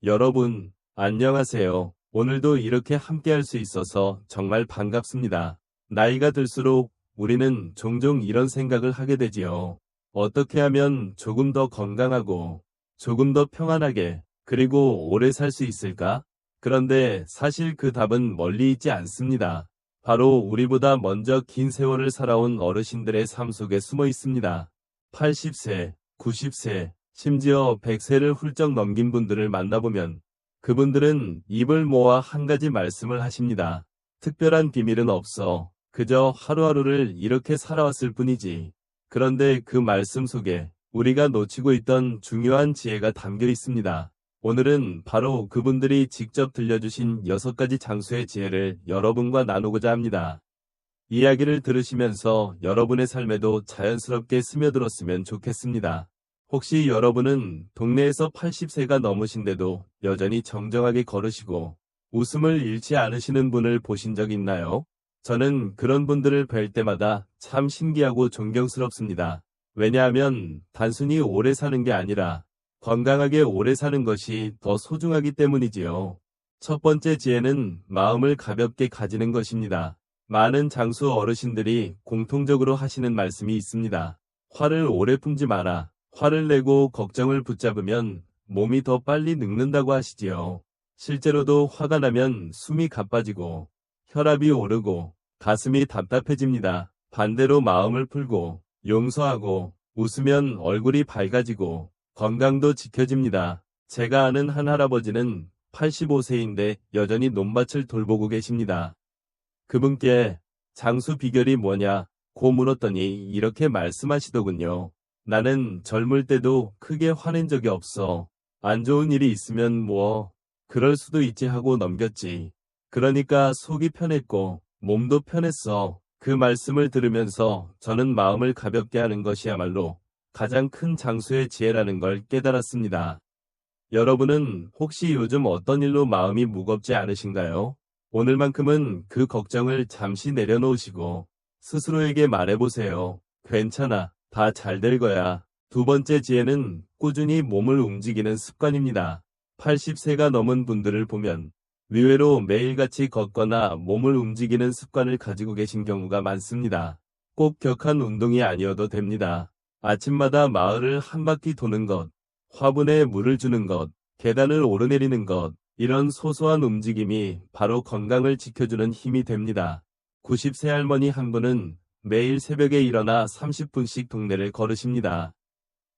여러분, 안녕하세요. 오늘도 이렇게 함께할 수 있어서 정말 반갑습니다. 나이가 들수록 우리는 종종 이런 생각을 하게 되지요. 어떻게 하면 조금 더 건강하고 조금 더 평안하게 그리고 오래 살 수 있을까? 그런데 사실 그 답은 멀리 있지 않습니다. 바로 우리보다 먼저 긴 세월을 살아온 어르신들의 삶 속에 숨어 있습니다. 80세, 90세, 심지어 100세를 훌쩍 넘긴 분들을 만나보면 그분들은 입을 모아 한 가지 말씀을 하십니다. 특별한 비밀은 없어. 그저 하루하루를 이렇게 살아왔을 뿐이지. 그런데 그 말씀 속에 우리가 놓치고 있던 중요한 지혜가 담겨 있습니다. 오늘은 바로 그분들이 직접 들려주신 6가지 장수의 지혜를 여러분과 나누고자 합니다. 이야기를 들으시면서 여러분의 삶에도 자연스럽게 스며들었으면 좋겠습니다. 혹시 여러분은 동네에서 80세가 넘으신데도 여전히 정정하게 걸으시고 웃음을 잃지 않으시는 분을 보신 적 있나요? 저는 그런 분들을 뵐 때마다 참 신기하고 존경스럽습니다. 왜냐하면 단순히 오래 사는 게 아니라 건강하게 오래 사는 것이 더 소중하기 때문이지요. 첫 번째 지혜는 마음을 가볍게 가지는 것입니다. 많은 장수 어르신들이 공통적으로 하시는 말씀이 있습니다. 화를 오래 품지 마라. 화를 내고 걱정을 붙잡으면 몸이 더 빨리 늙는다고 하시지요. 실제로도 화가 나면 숨이 가빠지고 혈압이 오르고 가슴이 답답해집니다. 반대로 마음을 풀고 용서하고 웃으면 얼굴이 밝아지고 건강도 지켜집니다. 제가 아는 한 할아버지는 85세인데 여전히 논밭을 돌보고 계십니다. 그분께 장수 비결이 뭐냐고 물었더니 이렇게 말씀하시더군요. 나는 젊을 때도 크게 화낸 적이 없어. 안 좋은 일이 있으면 뭐 그럴 수도 있지 하고 넘겼지. 그러니까 속이 편했고 몸도 편했어. 그 말씀을 들으면서 저는 마음을 가볍게 하는 것이야말로 가장 큰 장수의 지혜라는 걸 깨달았습니다. 여러분은 혹시 요즘 어떤 일로 마음이 무겁지 않으신가요? 오늘만큼은 그 걱정을 잠시 내려놓으시고 스스로에게 말해보세요. 괜찮아. 다 잘 될 거야. 두 번째 지혜는 꾸준히 몸을 움직이는 습관입니다. 80세가 넘은 분들을 보면 의외로 매일같이 걷거나 몸을 움직이는 습관을 가지고 계신 경우가 많습니다. 꼭 격한 운동이 아니어도 됩니다. 아침마다 마을을 한 바퀴 도는 것, 화분에 물을 주는 것, 계단을 오르내리는 것, 이런 소소한 움직임이 바로 건강을 지켜주는 힘이 됩니다. 90세 할머니 한 분은 매일 새벽에 일어나 30분씩 동네를 걸으십니다.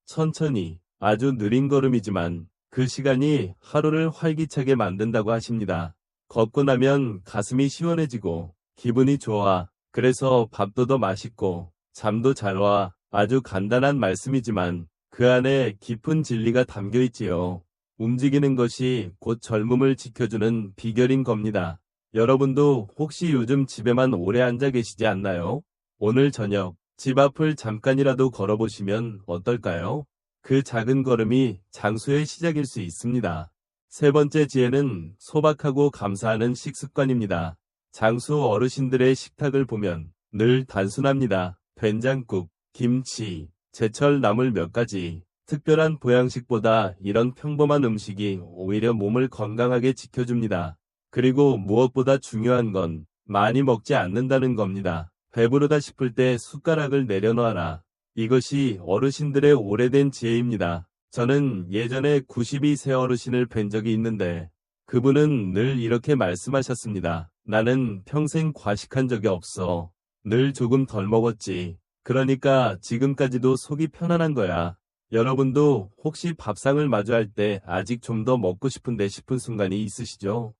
천천히, 아주 느린 걸음이지만 그 시간이 하루를 활기차게 만든다고 하십니다. 걷고 나면 가슴이 시원해지고 기분이 좋아. 그래서 밥도 더 맛있고 잠도 잘 와. 아주 간단한 말씀이지만 그 안에 깊은 진리가 담겨 있지요. 움직이는 것이 곧 젊음을 지켜주는 비결인 겁니다. 여러분도 혹시 요즘 집에만 오래 앉아 계시지 않나요? 오늘 저녁 집 앞을 잠깐이라도 걸어보시면 어떨까요? 그 작은 걸음이 장수의 시작일 수 있습니다. 세 번째 지혜는 소박하고 감사하는 식습관입니다. 장수 어르신들의 식탁을 보면 늘 단순합니다. 된장국, 김치, 제철 나물 몇 가지. 특별한 보양식보다 이런 평범한 음식이 오히려 몸을 건강하게 지켜줍니다. 그리고 무엇보다 중요한 건 많이 먹지 않는다는 겁니다. 배부르다 싶을 때 숟가락을 내려놓아라. 이것이 어르신들의 오래된 지혜입니다. 저는 예전에 92세 어르신을 뵌 적이 있는데 그분은 늘 이렇게 말씀하셨습니다. 나는 평생 과식한 적이 없어. 늘 조금 덜 먹었지. 그러니까 지금까지도 속이 편안한 거야. 여러분도 혹시 밥상을 마주할 때 아직 좀 더 먹고 싶은데 싶은 순간이 있으시죠?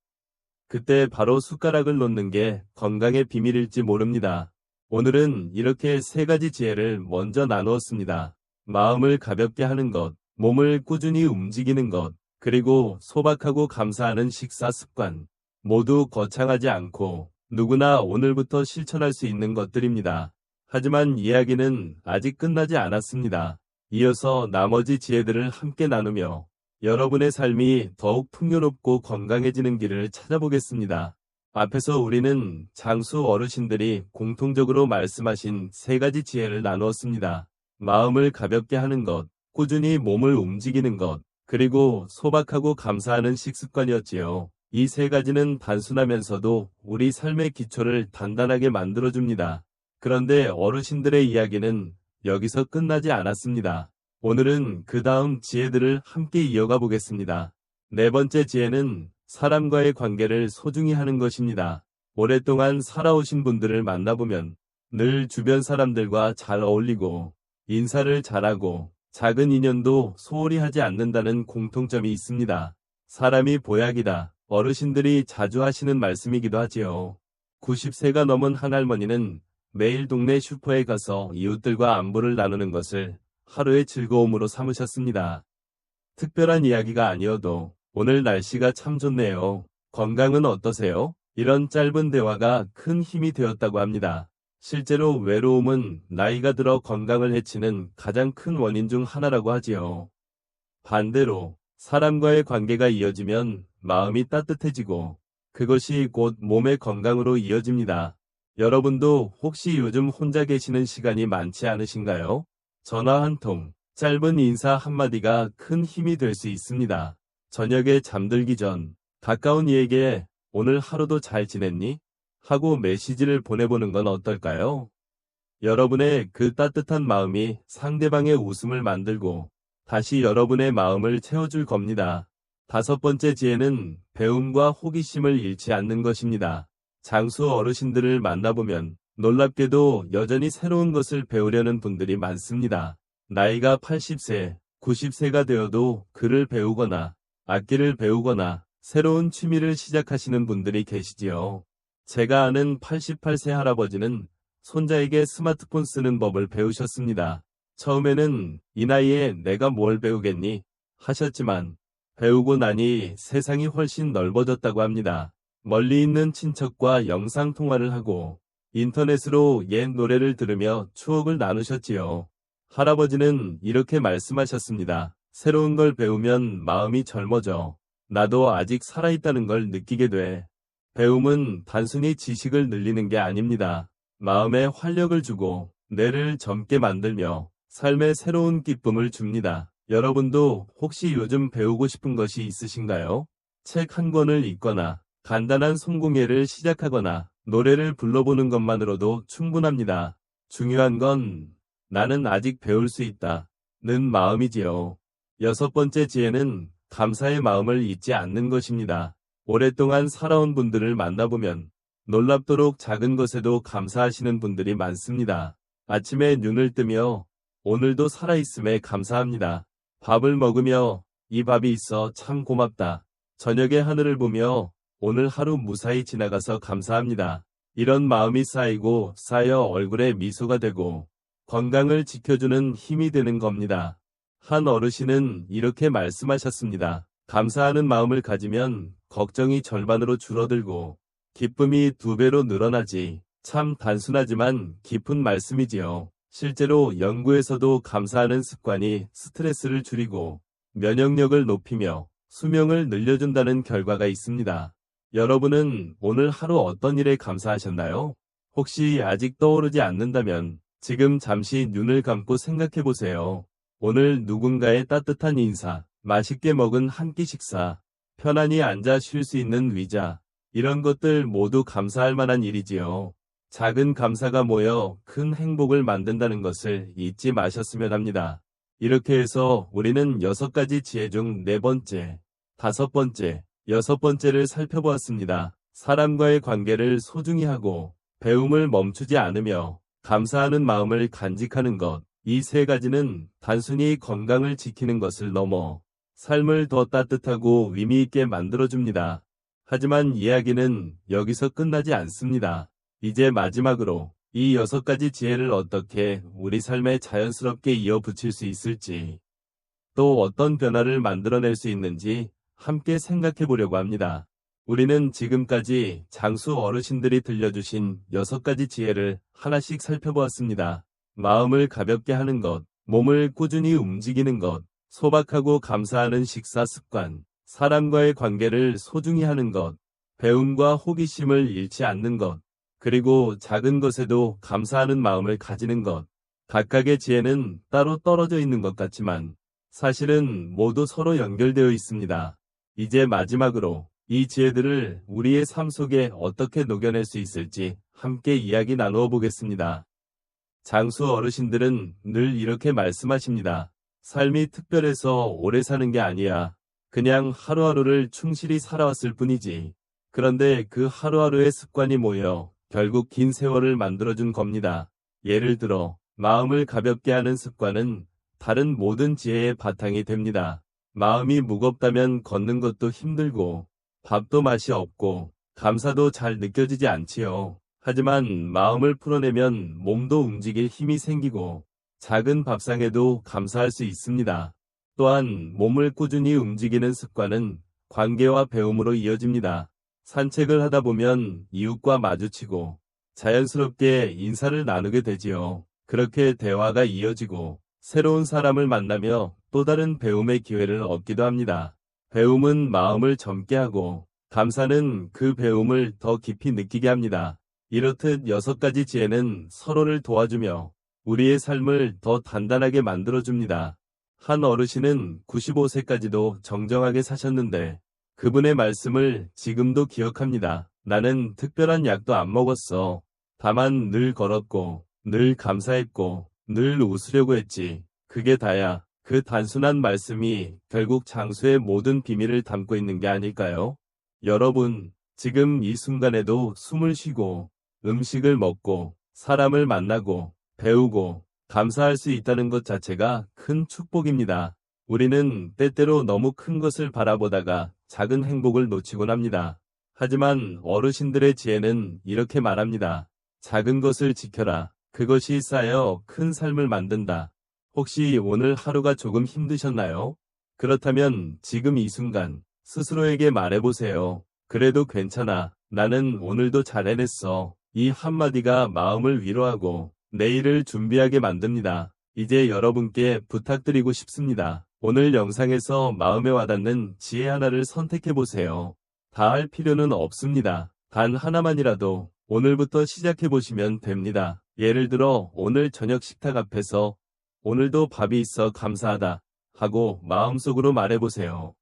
그때 바로 숟가락을 놓는 게 건강의 비밀일지 모릅니다. 오늘은 이렇게 3가지 지혜를 먼저 나누었습니다. 마음을 가볍게 하는 것, 몸을 꾸준히 움직이는 것, 그리고 소박하고 감사하는 식사 습관. 모두 거창하지 않고 누구나 오늘부터 실천할 수 있는 것들입니다. 하지만 이야기는 아직 끝나지 않았습니다. 이어서 나머지 지혜들을 함께 나누며 여러분의 삶이 더욱 풍요롭고 건강해지는 길을 찾아보겠습니다. 앞에서 우리는 장수 어르신들이 공통적으로 말씀하신 3가지 지혜를 나누었습니다. 마음을 가볍게 하는 것, 꾸준히 몸을 움직이는 것, 그리고 소박하고 감사하는 식습관이었지요. 이 세 가지는 단순하면서도 우리 삶의 기초를 단단하게 만들어줍니다. 그런데 어르신들의 이야기는 여기서 끝나지 않았습니다. 오늘은 그 다음 지혜들을 함께 이어가 보겠습니다. 네 번째 지혜는 사람과의 관계를 소중히 하는 것입니다. 오랫동안 살아오신 분들을 만나보면 늘 주변 사람들과 잘 어울리고 인사를 잘하고 작은 인연도 소홀히 하지 않는다는 공통점이 있습니다. 사람이 보약이다. 어르신들이 자주 하시는 말씀이기도 하지요. 90세가 넘은 한 할머니는 매일 동네 슈퍼에 가서 이웃들과 안부를 나누는 것을 하루의 즐거움으로 삼으셨습니다. 특별한 이야기가 아니어도 오늘 날씨가 참 좋네요. 건강은 어떠세요? 이런 짧은 대화가 큰 힘이 되었다고 합니다. 실제로 외로움은 나이가 들어 건강을 해치는 가장 큰 원인 중 하나라고 하지요. 반대로 사람과의 관계가 이어지면 마음이 따뜻해지고 그것이 곧 몸의 건강으로 이어집니다. 여러분도 혹시 요즘 혼자 계시는 시간이 많지 않으신가요? 전화 한 통, 짧은 인사 한마디가 큰 힘이 될 수 있습니다. 저녁에 잠들기 전 가까운 이에게 오늘 하루도 잘 지냈니? 하고 메시지를 보내보는 건 어떨까요? 여러분의 그 따뜻한 마음이 상대방의 웃음을 만들고 다시 여러분의 마음을 채워줄 겁니다. 다섯 번째 지혜는 배움과 호기심을 잃지 않는 것입니다. 장수 어르신들을 만나보면 놀랍게도 여전히 새로운 것을 배우려는 분들이 많습니다. 나이가 80세, 90세가 되어도 글을 배우거나 악기를 배우거나 새로운 취미를 시작하시는 분들이 계시지요. 제가 아는 88세 할아버지는 손자에게 스마트폰 쓰는 법을 배우셨습니다. 처음에는 이 나이에 내가 뭘 배우겠니? 하셨지만 배우고 나니 세상이 훨씬 넓어졌다고 합니다. 멀리 있는 친척과 영상통화를 하고 인터넷으로 옛 노래를 들으며 추억을 나누셨지요. 할아버지는 이렇게 말씀하셨습니다. 새로운 걸 배우면 마음이 젊어져. 나도 아직 살아있다는 걸 느끼게 돼. 배움은 단순히 지식을 늘리는 게 아닙니다. 마음에 활력을 주고 뇌를 젊게 만들며 삶의 새로운 기쁨을 줍니다. 여러분도 혹시 요즘 배우고 싶은 것이 있으신가요? 책 한 권을 읽거나 간단한 손공예를 시작하거나 노래를 불러보는 것만으로도 충분합니다. 중요한 건 나는 아직 배울 수 있다 는 마음이지요. 여섯 번째 지혜는 감사의 마음을 잊지 않는 것입니다. 오랫동안 살아온 분들을 만나보면 놀랍도록 작은 것에도 감사하시는 분들이 많습니다. 아침에 눈을 뜨며 오늘도 살아있음에 감사합니다. 밥을 먹으며 이 밥이 있어 참 고맙다. 저녁에 하늘을 보며 오늘 하루 무사히 지나가서 감사합니다. 이런 마음이 쌓이고 쌓여 얼굴에 미소가 되고 건강을 지켜주는 힘이 되는 겁니다. 한 어르신은 이렇게 말씀하셨습니다. 감사하는 마음을 가지면 걱정이 절반으로 줄어들고 기쁨이 2배로 늘어나지. 참 단순하지만 깊은 말씀이지요. 실제로 연구에서도 감사하는 습관이 스트레스를 줄이고 면역력을 높이며 수명을 늘려준다는 결과가 있습니다. 여러분은 오늘 하루 어떤 일에 감사하셨나요? 혹시 아직 떠오르지 않는다면 지금 잠시 눈을 감고 생각해 보세요. 오늘 누군가의 따뜻한 인사, 맛있게 먹은 한 끼 식사, 편안히 앉아 쉴 수 있는 의자, 이런 것들 모두 감사할 만한 일이지요. 작은 감사가 모여 큰 행복을 만든다는 것을 잊지 마셨으면 합니다. 이렇게 해서 우리는 6가지 지혜 중 4번째, 5번째, 6번째를 살펴보았습니다. 사람과의 관계를 소중히 하고 배움을 멈추지 않으며 감사하는 마음을 간직하는 것. 이 3가지는 단순히 건강을 지키는 것을 넘어 삶을 더 따뜻하고 의미 있게 만들어줍니다. 하지만 이야기는 여기서 끝나지 않습니다. 이제 마지막으로 이 6가지 지혜를 어떻게 우리 삶에 자연스럽게 이어붙일 수 있을지, 또 어떤 변화를 만들어낼 수 있는지 함께 생각해 보려고 합니다. 우리는 지금까지 장수 어르신들이 들려주신 6가지 지혜를 하나씩 살펴보았습니다. 마음을 가볍게 하는 것, 몸을 꾸준히 움직이는 것, 소박하고 감사하는 식사 습관, 사람과의 관계를 소중히 하는 것, 배움과 호기심을 잃지 않는 것, 그리고 작은 것에도 감사하는 마음을 가지는 것. 각각의 지혜는 따로 떨어져 있는 것 같지만 사실은 모두 서로 연결되어 있습니다. 이제 마지막으로 이 지혜들을 우리의 삶 속에 어떻게 녹여낼 수 있을지 함께 이야기 나누어 보겠습니다. 장수 어르신들은 늘 이렇게 말씀하십니다. 삶이 특별해서 오래 사는 게 아니야. 그냥 하루하루를 충실히 살아왔을 뿐이지. 그런데 그 하루하루의 습관이 모여 결국 긴 세월을 만들어준 겁니다. 예를 들어 마음을 가볍게 하는 습관은 다른 모든 지혜의 바탕이 됩니다. 마음이 무겁다면 걷는 것도 힘들고 밥도 맛이 없고 감사도 잘 느껴지지 않지요. 하지만 마음을 풀어내면 몸도 움직일 힘이 생기고 작은 밥상에도 감사할 수 있습니다. 또한 몸을 꾸준히 움직이는 습관은 관계와 배움으로 이어집니다. 산책을 하다 보면 이웃과 마주치고 자연스럽게 인사를 나누게 되지요. 그렇게 대화가 이어지고 새로운 사람을 만나며 또 다른 배움의 기회를 얻기도 합니다. 배움은 마음을 젊게 하고 감사는 그 배움을 더 깊이 느끼게 합니다. 이렇듯 6가지 지혜는 서로를 도와주며 우리의 삶을 더 단단하게 만들어줍니다. 한 어르신은 95세까지도 정정하게 사셨는데 그분의 말씀을 지금도 기억합니다. 나는 특별한 약도 안 먹었어. 다만 늘 걸었고 늘 감사했고 늘 웃으려고 했지. 그게 다야. 그 단순한 말씀이 결국 장수의 모든 비밀을 담고 있는 게 아닐까요? 여러분, 지금 이 순간에도 숨을 쉬고 음식을 먹고 사람을 만나고 배우고 감사할 수 있다는 것 자체가 큰 축복입니다. 우리는 때때로 너무 큰 것을 바라보다가 작은 행복을 놓치곤 합니다. 하지만 어르신들의 지혜는 이렇게 말합니다. 작은 것을 지켜라. 그것이 쌓여 큰 삶을 만든다. 혹시 오늘 하루가 조금 힘드셨나요? 그렇다면 지금 이 순간 스스로에게 말해보세요. 그래도 괜찮아. 나는 오늘도 잘 해냈어. 이 한마디가 마음을 위로하고 내일을 준비하게 만듭니다. 이제 여러분께 부탁드리고 싶습니다. 오늘 영상에서 마음에 와닿는 지혜 하나를 선택해보세요. 다 할 필요는 없습니다. 단 하나만이라도 오늘부터 시작해보시면 됩니다. 예를 들어 오늘 저녁 식탁 앞에서 오늘도 밥이 있어 감사하다 하고 마음속으로 말해보세요.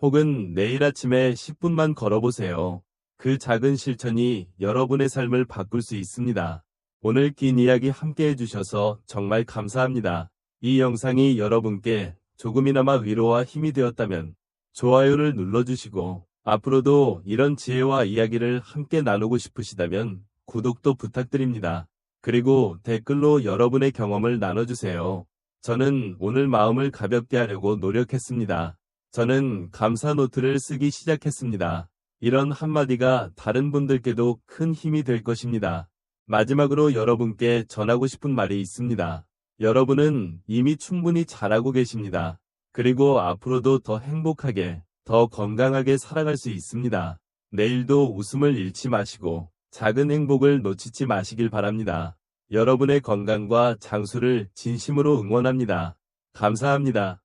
혹은 내일 아침에 10분만 걸어보세요. 그 작은 실천이 여러분의 삶을 바꿀 수 있습니다. 오늘 긴 이야기 함께 해주셔서 정말 감사합니다. 이 영상이 여러분께 조금이나마 위로와 힘이 되었다면 좋아요를 눌러주시고 앞으로도 이런 지혜와 이야기를 함께 나누고 싶으시다면 구독도 부탁드립니다. 그리고 댓글로 여러분의 경험을 나눠주세요. 저는 오늘 마음을 가볍게 하려고 노력했습니다. 저는 감사 노트를 쓰기 시작했습니다. 이런 한마디가 다른 분들께도 큰 힘이 될 것입니다. 마지막으로 여러분께 전하고 싶은 말이 있습니다. 여러분은 이미 충분히 잘하고 계십니다. 그리고 앞으로도 더 행복하게, 더 건강하게 살아갈 수 있습니다. 내일도 웃음을 잃지 마시고 작은 행복을 놓치지 마시길 바랍니다. 여러분의 건강과 장수를 진심으로 응원합니다. 감사합니다.